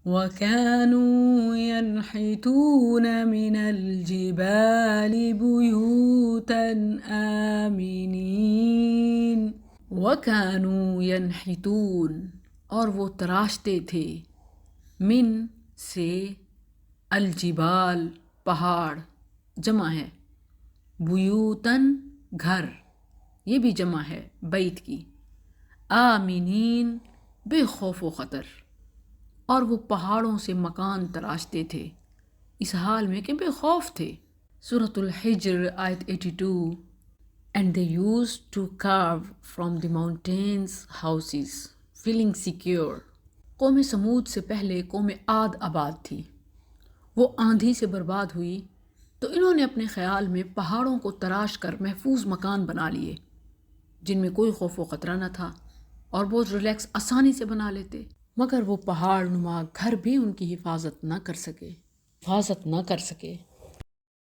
وَكَانُوا يَنْحِتُونَ مِنَ الْجِبَالِ بُيُوتًا آمِنِينَ۔ وَكَانُوا يَنْحِتُونَ، اور وہ تراشتے تھے، من سے، الجبال پہاڑ، جمع ہے، بیوتن گھر، یہ بھی جمع ہے بیت کی، آمینین بے خوف و خطر، اور وہ پہاڑوں سے مکان تراشتے تھے اس حال میں کہ بے خوف تھے۔ سورۃ الحجر آیت 82۔ And they used to carve from the mountains houses, feeling secure۔ قوم سمود سے پہلے قوم عاد آباد تھی، وہ آندھی سے برباد ہوئی تو انہوں نے اپنے خیال میں پہاڑوں کو تراش کر محفوظ مکان بنا لیے جن میں کوئی خوف و خطرہ نہ تھا، اور بہت ریلیکس آسانی سے بنا لیتے، مگر وہ پہاڑ نما گھر بھی ان کی حفاظت نہ کر سکے۔